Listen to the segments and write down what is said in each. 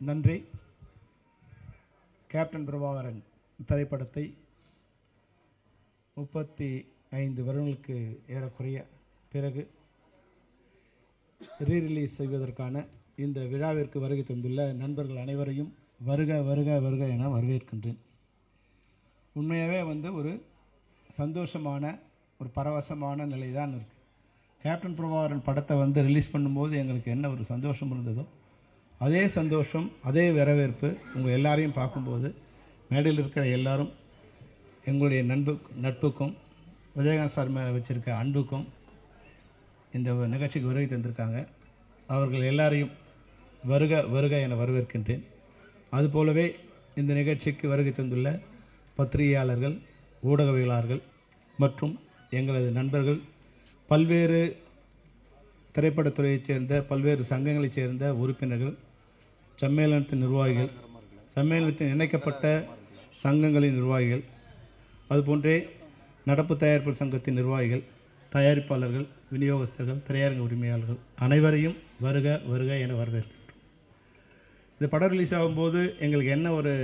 நன்றி. கேப்டன் பிரபாகரன் திரைப்படத்தை 35 வருடங்களுக்கு ஏறக்குறைய பிறகு ரீரிலீஸ் செய்வதற்கான இந்த விழாவிற்கு வருகை தந்துள்ள நண்பர்கள் அனைவரையும் வருக வருக வருக என வரவேற்கின்றேன். உண்மையாகவே ஒரு சந்தோஷமான ஒரு பரவசமான நிலை தான் இருக்குது. கேப்டன் பிரபாகரன் படத்தை ரிலீஸ் பண்ணும்போது எங்களுக்கு என்ன ஒரு சந்தோஷம் இருந்ததோ அதே சந்தோஷம், அதே வரவேற்பு உங்கள் எல்லாரையும் பார்க்கும்போது மேடையில் இருக்கிற எல்லாரும் எங்களுடைய நட்புக்கும் விஜயகாந்த் சார் மேலே வச்சுருக்க அன்புக்கும் இந்த நிகழ்ச்சிக்கு வருகை தந்திருக்காங்க. அவர்கள் எல்லாரையும் வருக வருக என வரவேற்கின்றேன். அதுபோலவே இந்த நிகழ்ச்சிக்கு வருகை தந்துள்ள பத்திரிகையாளர்கள், ஊடகவியலாளர்கள் மற்றும் எங்களது நண்பர்கள், பல்வேறு திரைப்படத்துறையைச் சேர்ந்த பல்வேறு சங்கங்களைச் சேர்ந்த உறுப்பினர்கள், சம்மேளனத்தின் நிர்வாகிகள், சம்மேளனத்தின் இணைக்கப்பட்ட சங்கங்களின் நிர்வாகிகள், அதுபோன்றே நடப்பு தயாரிப்பு சங்கத்தின் நிர்வாகிகள், தயாரிப்பாளர்கள், விநியோகஸ்தர்கள், திரையரங்க உரிமையாளர்கள் அனைவரையும் வருக வருக என வரவேற்கின்றோம். இந்த படம் ரிலீஸ் ஆகும்போது எங்களுக்கு என்ன ஒரு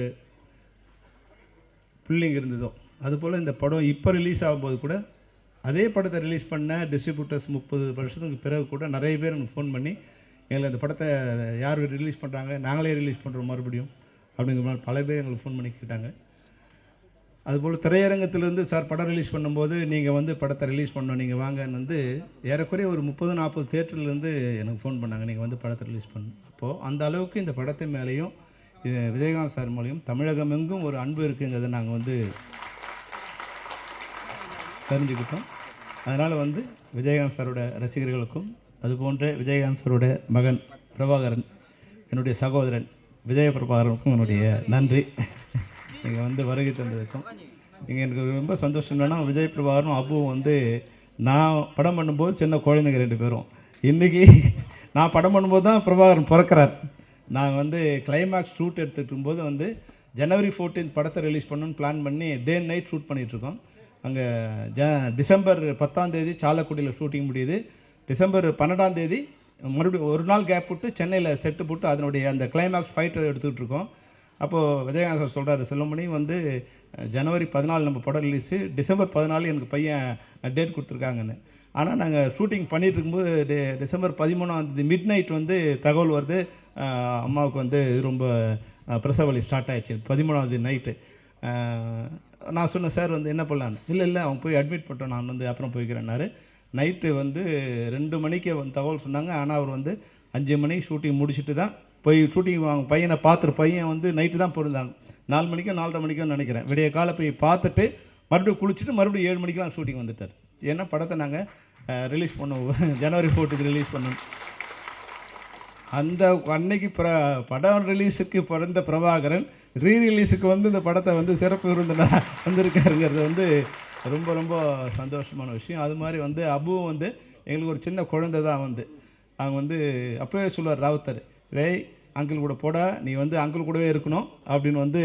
ஃபீலிங் இருந்ததோ அதுபோல் இந்த படம் இப்போ ரிலீஸ் ஆகும்போது கூட அதே படத்தை ரிலீஸ் பண்ண டிஸ்ட்ரிபியூட்டர்ஸ் 30 வருஷத்துக்கு பிறகு கூட நிறைய பேர் எனக்கு ஃபோன் பண்ணி எங்களை அந்த படத்தை யார் ரிலீஸ் பண்ணுறாங்க, நாங்களே ரிலீஸ் பண்ணுறோம் மறுபடியும் அப்படிங்கிற மாதிரி பல பேர் எங்களுக்கு ஃபோன் பண்ணி கேட்டாங்க. அதுபோல் திரையரங்கத்திலேருந்து சார் படம் ரிலீஸ் பண்ணும்போது நீங்கள் படத்தை ரிலீஸ் பண்ணோம், நீங்கள் வாங்கன்னு ஏறக்குறைய ஒரு 30-40 தேட்டர்லேருந்து எனக்கு ஃபோன் பண்ணாங்க, நீங்கள் படத்தை ரிலீஸ் பண்ணணும். அப்போது அந்த அளவுக்கு இந்த படத்தின் மேலேயும் விஜயகாந்த் சார் மூலியம் தமிழகம் எங்கும் ஒரு அன்பு இருக்குங்கிறத நாங்கள் தெரிஞ்சுக்கிட்டோம். அதனால் விஜயகாந்த் சாரோட ரசிகர்களுக்கும் அதுபோன்ற விஜயகாந்த் சாரோட மகன் பிரபாகரன், என்னுடைய சகோதரன் விஜய பிரபாகரனுக்கும் என்னுடைய நன்றி. நீங்கள் வருகை தந்ததுக்கும் நீங்கள் எனக்கு ரொம்ப சந்தோஷம். என்னன்னா விஜய் பிரபாகரனும் அப்புவும் நான் படம் பண்ணும்போது சின்ன குழந்தைங்க 2 பேரும். இன்றைக்கி நான் படம் பண்ணும்போது தான் பிரபாகரன் பிறக்கிறார். நான் கிளைமேக்ஸ் ஷூட் எடுத்துகிட்டு இருக்கும்போது ஜனவரி 14 படத்தை ரிலீஸ் பண்ணணுன்னு பிளான் பண்ணி டே அண்ட் நைட் ஷூட் பண்ணிகிட்ருக்கோம். அங்கே டிசம்பர் 10 சாலக்குடியில் ஷூட்டிங் முடியுது. டிசம்பர் 12 மறுபடியும் ஒரு நாள் கேப் விட்டு சென்னையில் செட்டு போட்டு அதனுடைய அந்த கிளைமேக்ஸ் ஃபைட்டர் எடுத்துக்கிட்டு இருக்கோம். அப்போது விஜயகாந்த் சார் சொல்கிறார், செல்வமணி ஜனவரி 14 நம்ம படம் ரிலீஸு, டிசம்பர் 14 எனக்கு பையன் டேட் கொடுத்துருக்காங்கன்னு. ஆனால் நாங்கள் ஷூட்டிங் பண்ணிகிட்டு இருக்கும்போது டிசம்பர் 13 மிட் நைட் தகவல் வருது, அம்மாவுக்கு ரொம்ப பிரசவ வலி ஸ்டார்ட் ஆகிடுச்சு 13 நைட்டு. நான் சொன்னேன், சார் என்ன பண்ணலான்னு. இல்லை அவங்க போய் அட்மிட் பண்ணிட்டோம், நான் அப்புறம் போய்க்கிறேன்னாரு. நைட்டு 2 மணிக்கு தகவல் சொன்னாங்க. ஆனால் அவர் 5 மணிக்கு ஷூட்டிங் முடிச்சுட்டு தான் போய் ஷூட்டிங் அவங்க பையனை பார்த்துட்டு, பையன் நைட்டு தான் போயிருந்தாங்க, 4 மணிக்கோ 4:30 மணிக்கோ நினைக்கிறேன். விடிய காலை போய் பார்த்துட்டு மறுபடியும் குளிச்சுட்டு மறுபடியும் 7 மணிக்கெலாம் ஷூட்டிங் வந்துட்டார். ஏன்னா படத்தை நாங்கள் ரிலீஸ் பண்ணுவோம், ஜனவரி 14 ரிலீஸ் பண்ணோம். அந்த அன்னைக்கு படம் ரிலீஸுக்கு பிறந்த பிரபாகரன் ரீரிலீஸுக்கு இந்த படத்தை சிறப்பு விருந்தினராக வந்திருக்காருங்கிறது ரொம்ப ரொம்ப சந்தோஷமான விஷயம். அது மாதிரி அபுவும் எங்களுக்கு ஒரு சின்ன குழந்தை தான். அவங்க அப்போவே சொல்லுவார் ராவுத்தர், ரேய் அங்கிள் கூட போட, நீ அங்கிள் கூடவே இருக்கணும் அப்படின்னு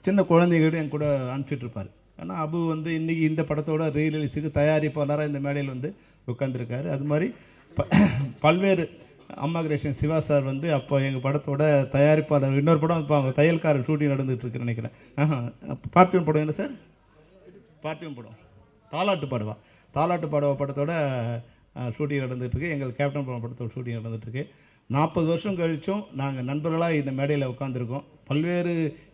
சின்ன குழந்தைகிட்ட என் கூட அனுப்பிச்சிட்ருப்பார். ஆனால் அபு இன்றைக்கி இந்த படத்தோட ரீரிலீஸுக்கு தயாரிப்பாளராக இந்த மேடையில் உட்காந்துருக்காரு. அது மாதிரி பல்வேறு அம்மா கிரேஷன் சிவா சார் அப்போ எங்கள் படத்தோட தயாரிப்பாளர். இன்னொரு படம் இப்போ அவங்க தையல்காரர் ஷூட்டிங் நடந்துகிட்ருக்குன்னு நினைக்கிறேன். பார்த்திபன் படம் என்ன சார்? பார்த்திபன் படம் தாலாட்டு பாடவா படத்தோட ஷூட்டிங் நடந்துகிட்ருக்கு. எங்கள் கேப்டன் படத்தோட ஷூட்டிங் நடந்துகிட்ருக்கு. 40 வருஷம் கழிச்சும் நாங்கள் நண்பர்களாக இந்த மேடையில் உட்காந்துருக்கோம். பல்வேறு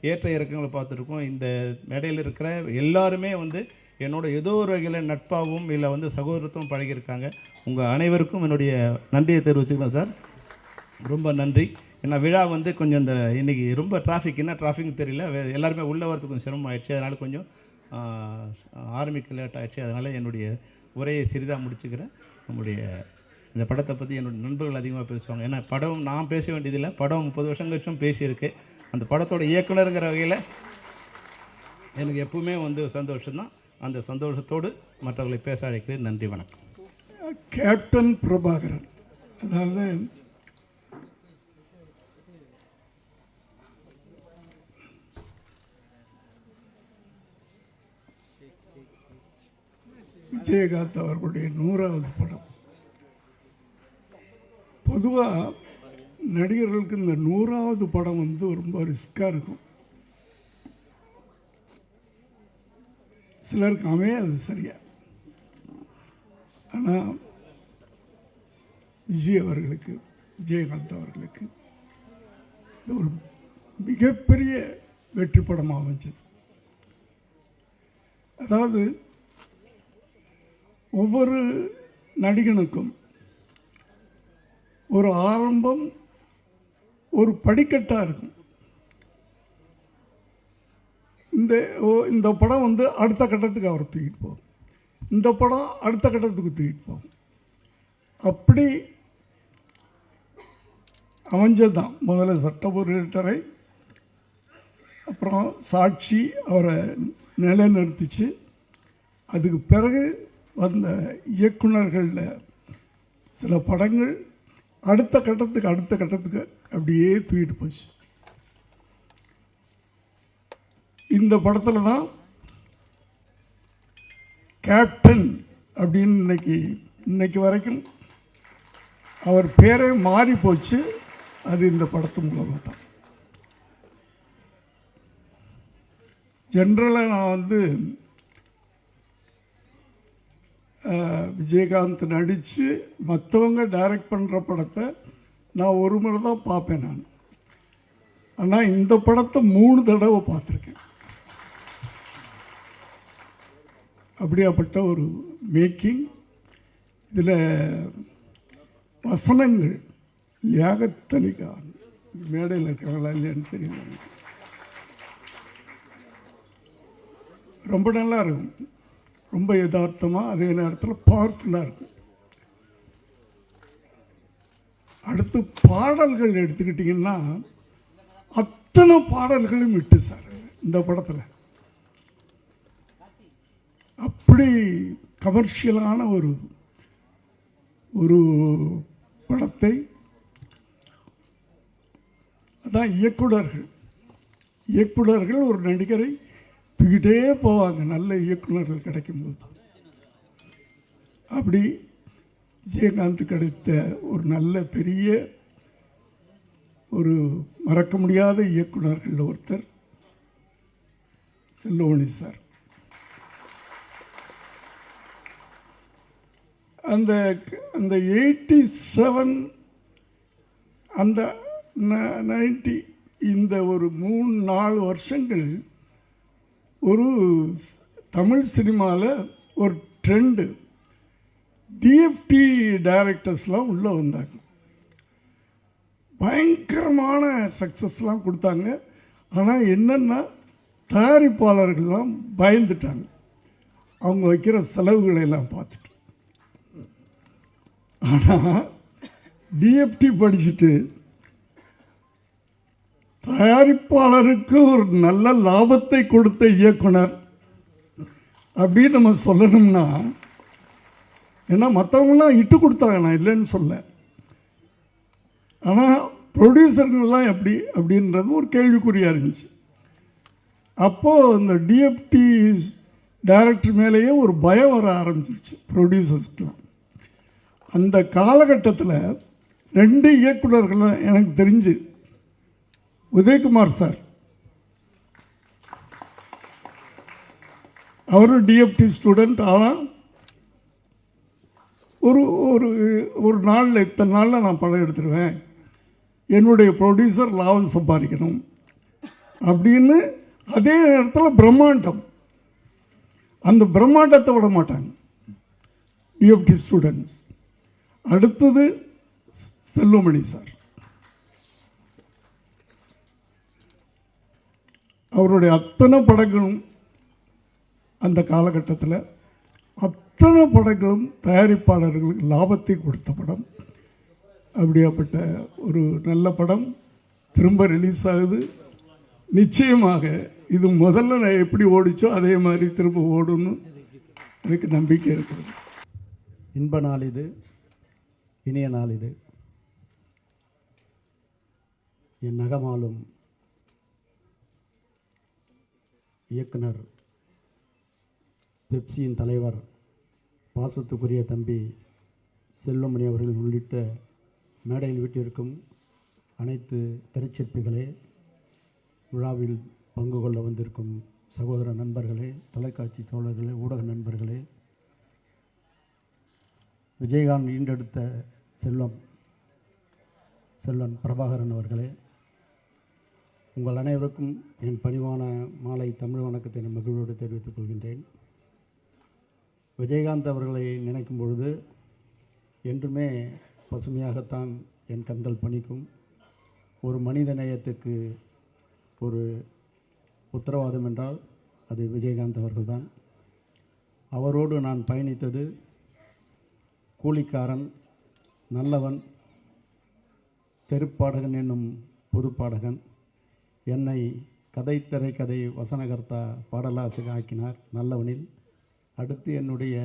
ஏற்ற இறக்கங்களை பார்த்துருக்கோம். இந்த மேடையில் இருக்கிற எல்லாருமே என்னோட ஏதோ ஒரு வகையில் நட்பாகவும் இல்லை சகோதரத்துவம் பழகியிருக்காங்க. உங்கள் அனைவருக்கும் என்னுடைய நன்றியை தெரிவிச்சுக்கலாம் சார். ரொம்ப நன்றி. ஏன்னா விழா கொஞ்சம் இந்த இன்றைக்கி ரொம்ப டிராஃபிக், என்ன டிராஃபிக்னு தெரியல, எல்லாருமே உள்ளே வரதுக்கு கொஞ்சம் சிரமம் ஆயிடுச்சு. அதனால் கொஞ்சம் ஆரம்பிக்க லேட் ஆகிடுச்சு. அதனால் என்னுடைய உரையை சிறிதாக முடிச்சுக்கிறேன். நம்முடைய இந்த படத்தை பற்றி என்னுடைய நண்பர்கள் அதிகமாக பேசுவாங்க. ஏன்னா படம் நான் பேச வேண்டியதில்லை, படம் 30 வருஷம் கழிச்சும் பேசியிருக்கு. அந்த படத்தோட இயக்குனருங்கிற வகையில் எனக்கு எப்பவுமே சந்தோஷம்தான். அந்த சந்தோஷத்தோடு மற்றவர்களை பேச அழைக்கிறேன். நன்றி, வணக்கம். கேப்டன் பிரபாகரன், அதாவது விஜயகாந்த் அவர்களுடைய 100வது படம். பொதுவாக நடிகர்களுக்கு இந்த 100வது படம் வந்து ரொம்ப ரிஸ்காக இருக்கும். சிலருக்கு அமையாது சரியா. ஆனால் விஜயகாந்த் அவர்களுக்கு இது ஒரு மிகப்பெரிய வெற்றி படமாக அமைஞ்சது. அதாவது ஒவ்வொரு நடிகனுக்கும் ஒரு ஆரம்பம், ஒரு படிக்கட்டாக இருக்கும். இந்த படம் வந்து அடுத்த கட்டத்துக்கு அவர் தூக்கிட்டு போகும், இந்த படம் அடுத்த கட்டத்துக்கு தூக்கிட்டு போகும். அப்படி அமைஞ்சதுதான். முதல்ல சட்டபுரட்டரை, அப்புறம் சாட்சி அவரை நிலைநிறுத்திச்சு. அதுக்கு பிறகு வந்த இயக்குனர்களில் சில படங்கள் அடுத்த கட்டத்துக்கு அப்படியே தூக்கிட்டு போச்சு. இந்த படத்தில் தான் கேப்டன் அப்படின்னு இன்னைக்கு வரைக்கும் அவர் பேரே மாறி போச்சு. அது இந்த படத்து மூலமாக தான். ஜென்ரலாக நான் வந்து விஜயகாந்த் நடித்து மற்றவங்க டைரக்ட் பண்ணுற படத்தை நான் ஒரு முறை தான் பார்ப்பேன் நான். ஆனால் இந்த படத்தை 3 தடவை பார்த்துருக்கேன். அப்படியாப்பட்ட ஒரு மேக்கிங். இதில் வசனங்கள் லியாகத் அலி கான் மேடையில் இருக்கிறாங்களா இல்லையான்னு தெரியல, ரொம்ப நல்லா இருக்கும். ரொம்ப யதார்த்தமாக, அதே நேரத்தில் பவர்ஃபுல்லாக இருக்கும். அடுத்து பாடல்கள் எடுத்துக்கிட்டிங்கன்னா அத்தனை பாடல்களும் விட்டு சார் இந்த படத்தில். அப்படி கமர்ஷியலான ஒரு படத்தை, அதான் இயக்குனர்கள் ஒரு நடிகரை தூக்கிட்டே போவாங்க நல்ல இயக்குனர்கள் கிடைக்கும்போது. அப்படி விஜயகாந்த் கிடைத்த ஒரு நல்ல பெரிய ஒரு மறக்க முடியாத இயக்குனர்கள் ஒருத்தர் செல்வமணி சார். அந்த 87 அந்த 90 இந்த ஒரு 3-4 வருஷங்கள் ஒரு தமிழ் சினிமாவில் ஒரு ட்ரெண்டு. டிஎஃப்டி டைரக்டர்ஸ்லாம் உள்ளே வந்தாங்க, பயங்கரமான சக்ஸஸ்லாம் கொடுத்தாங்க. ஆனால் என்னென்னா தயாரிப்பாளர்கள்லாம் பயந்துட்டாங்க அவங்க வைக்கிற செலவுகளை எல்லாம் பார்த்துட்டு. ஆனால் டிஎஃப்டி படிச்சுட்டு தயாரிப்பாளருக்கு ஒரு நல்ல லாபத்தை கொடுத்த இயக்குனர் அப்படின்னு நம்ம சொல்லணும்னா, ஏன்னா மற்றவங்களாம் இட்டு கொடுத்தாங்க, நான் இல்லைன்னு சொல்ல. ஆனால் ப்ரொடியூசருங்கெல்லாம் எப்படி அப்படின்றது ஒரு கேள்விக்குறியாக இருந்துச்சு. அப்போது இந்த டிஎஃப்டி டைரக்டர் மேலேயே ஒரு பயம் வர ஆரம்பிச்சிருச்சு ப்ரொடியூசர்ஸ்க்கெலாம். அந்த காலகட்டத்தில் 2 இயக்குனர்களும் எனக்கு தெரிஞ்சு, உதயகுமார் சார் அவரும் டிஎஃப்டி ஸ்டூடெண்ட். ஆனால் ஒரு நாளில் இத்தனை நாளில் நான் படம் எடுத்துருவேன், என்னுடைய ப்ரொடியூசர் லாபம் சம்பாதிக்கணும் அப்படின்னு. அதே நேரத்தில் பிரம்மாண்டம், அந்த பிரம்மாண்டத்தை விட மாட்டாங்க டிஎஃப்டி ஸ்டூடெண்ட்ஸ். அடுத்தது செல்வமணி சார், அவருடைய அத்தனை படங்களும் அந்த காலகட்டத்தில் அத்தனை படங்களும் தயாரிப்பாளர்களுக்கு லாபத்தை கொடுத்த படம். அப்படியாப்பட்ட ஒரு நல்ல படம் திரும்ப ரிலீஸ் ஆகுது. நிச்சயமாக இது முதல்ல நான் எப்படி ஓடிச்சோ அதே மாதிரி திரும்ப ஓடுன்னு எனக்கு நம்பிக்கை இருக்கிறது. இன்ப நாள் இது, இனிய நாள் இது. என் நகமாலும் இயக்குனர், பெப்சியின் தலைவர், பாசத்துக்குரிய தம்பி செல்வமணி அவர்கள் உள்ளிட்ட மேடையில் வீட்டிற்கும் அனைத்து திரைச்சிற்பிகளே, விழாவில் பங்கு கொள்ள வந்திருக்கும் சகோதர நண்பர்களே, தொலைக்காட்சி தோழர்களே, ஊடக நண்பர்களே, விஜயகாந்த் ஈண்டெடுத்த செல்வன் பிரபாகரன் அவர்களே, உங்கள் அனைவருக்கும் என் பணிவான மாலை தமிழ் வணக்கத்தை மகிழ்வோடு தெரிவித்துக் கொள்கின்றேன். விஜயகாந்த் அவர்களை நினைக்கும் பொழுது என்றுமே பசுமையாகத்தான் என் கண்கள் பணிக்கும். ஒரு மனித நேயத்துக்கு ஒரு உத்தரவாதம் என்றால் அது விஜயகாந்த் அவர்கள்தான். அவரோடு நான் பயணித்தது கூலிக்காரன், நல்லவன், தெருப்பாடகன் என்னும் புதுப்பாடகன். என்னை திரைக்கதை வசனகர்த்தா பாடலாசிரியர் ஆக்கினார் நல்லவனில். அடுத்து என்னுடைய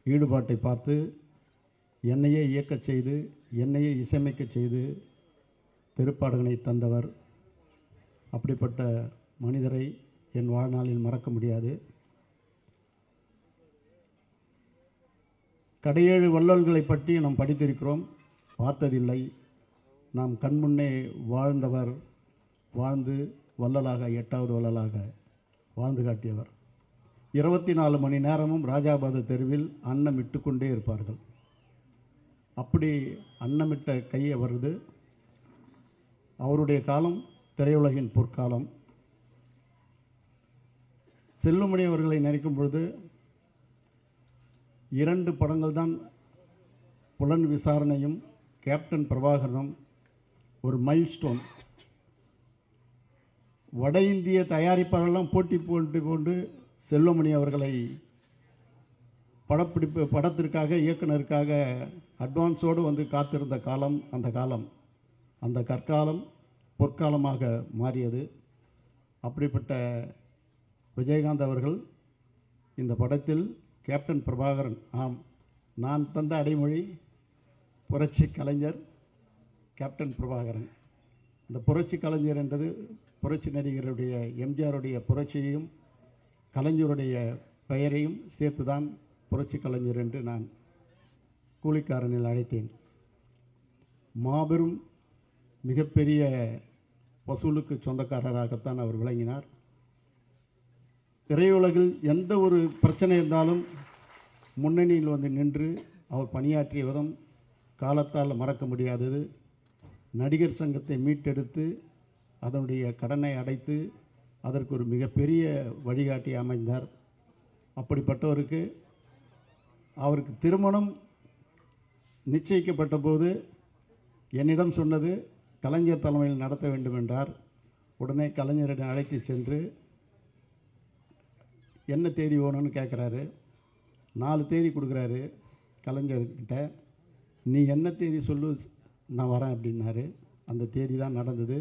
ஈடுபாட்டை பார்த்து என்னையே இயக்கச் செய்து என்னையே இசையமைக்கச் செய்து தெருப்பாடகனை தந்தவர். அப்படிப்பட்ட மனிதரை என் வாழ்நாளில் மறக்க முடியாது. கடையேழு வள்ளல்களை பற்றி நாம் படித்திருக்கிறோம், பார்த்ததில்லை. நாம் கண்முன்னே வாழ்ந்தவர், வாழ்ந்து வள்ளலாக 8வது வள்ளலாக வாழ்ந்து காட்டியவர். 24 மணி நேரமும் ராஜாபாத தெருவில் அன்னமிட்டு கொண்டே இருப்பார்கள். அப்படி அன்னமிட்ட கை அவரது. அவருடைய காலம் திரையுலகின் பொற்காலம். செல்லுமணி அவர்களை நினைக்கும் பொழுது 2 படங்கள் தான் புலன் விசாரணையும் கேப்டன் பிரபாகரனும் ஒரு மைல்ஸ்டோன். வட இந்திய தயாரிப்பாளர்களெல்லாம் போட்டி போட்டு செல்வமணி அவர்களை படத்திற்காக இயக்குனருக்காக அட்வான்ஸோடு வந்து காத்திருந்த காலம் அந்த காலம். அந்த கற்காலம் பொற்காலமாக மாறியது. அப்படிப்பட்ட விஜயகாந்த் அவர்கள் இந்த படத்தில் கேப்டன் பிரபாகரன். ஆம், நான் தந்த அடைமொழி புரட்சி கலைஞர் கேப்டன் பிரபாகரன். இந்த புரட்சி கலைஞர் என்றது புரட்சி நடிகருடைய எம்ஜிஆருடைய புரட்சியையும் கலைஞருடைய பெயரையும் சேர்த்து தான் புரட்சி கலைஞர் என்று நான் கூலிக்காரனில் அழைத்தேன். மாபெரும் மிகப்பெரிய வசூலுக்கு சொந்தக்காரராகத்தான் அவர் விளங்கினார். திரையுலகில் எந்த ஒரு பிரச்சனை இருந்தாலும் முன்னணியில் வந்து நின்று அவர் பணியாற்றிய விதம் காலத்தால் மறக்க முடியாதது. நடிகர் சங்கத்தை மீட்டெடுத்து அதனுடைய கடனை அடைத்து அதற்கு ஒரு மிகப்பெரிய வழிகாட்டி அமைந்தார். அப்படிப்பட்டவருக்கு அவருக்கு திருமணம் நிச்சயிக்கப்பட்ட போது என்னிடம் சொன்னது கலைஞர் தலைமையில் நடத்த வேண்டும் என்றார். உடனே கலைஞரிடம் அழைத்து சென்று என்ன தேதி வேணும்னு கேட்குறாரு. 4 தேதி கொடுக்குறாரு கலைஞர்கிட்ட. நீ என்ன தேதி சொல்லு, நான் வரேன் அப்படின்னாரு. அந்த தேதி தான் நடந்தது.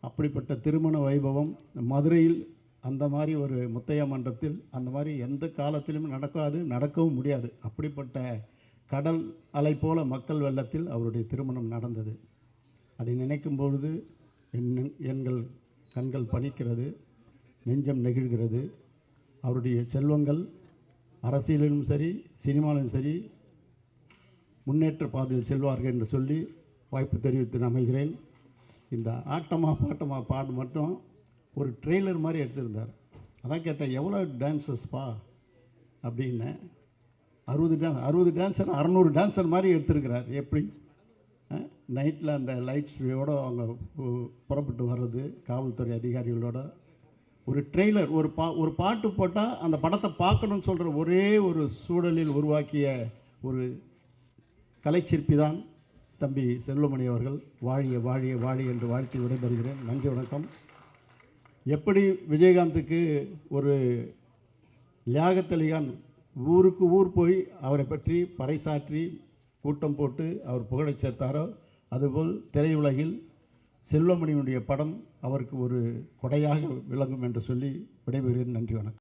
அப்படிப்பட்ட திருமண வைபவம் மதுரையில் அந்த மாதிரி ஒரு முத்தையா மன்றத்தில் அந்த மாதிரி எந்த காலத்திலும் நடக்காது, நடக்கவும் முடியாது. அப்படிப்பட்ட கடல் அலை போல மக்கள் வெள்ளத்தில் அவருடைய திருமணம் நடந்தது. அதை நினைக்கும் பொழுது எங்கள் கண்கள் பனிக்கிறது, நெஞ்சம் நெகிழ்கிறது. அவருடைய செல்வங்கள் அரசியலிலும் சரி சினிமாவிலும் சரி முன்னேற்ற பாதையில் செல்வார்கள் என்று சொல்லி வாய்ப்பு தெரிவித்து அமைகிறேன். இந்த ஆட்டமா பாட்டமா பாட்டு மட்டும் ஒரு ட்ரெய்லர் மாதிரி எடுத்திருந்தார். அதான் கேட்டேன், எவ்வளோ டான்ஸஸ்ப்பா அப்படின்னு. 60 டான்ஸர் 600 டான்ஸர் மாதிரி எடுத்திருக்கிறார். எப்படி நைட்டில் அந்த லைட்ஸோடு அவங்க புறப்பட்டு வர்றது, காவல்துறை அதிகாரிகளோட ஒரு ட்ரெய்லர், ஒரு பாட்டு போட்டால் அந்த படத்தை பார்க்கணும்னு சொல்கிற ஒரே ஒரு சூழலில் உருவாக்கிய ஒரு கலைச்சிற்பி தான் தம்பி செல்வமணி அவர்கள். வாழிய வாழிய வாழி என்று வாழ்த்தி விடைபெறுகிறேன். நன்றி, வணக்கம். எப்படி விஜயகாந்துக்கு ஒரு லியாகத் ஊருக்கு ஊர் போய் அவரை பற்றி பறைசாற்றி கூட்டம் போட்டு அவர் புகழச் சேர்த்தாரோ, அதுபோல் திரையுலகில் செல்வமணியினுடைய படம் அவருக்கு ஒரு கொடையாக விளங்கும் என்று சொல்லி விடைபெறுகிறேன். நன்றி, வணக்கம்.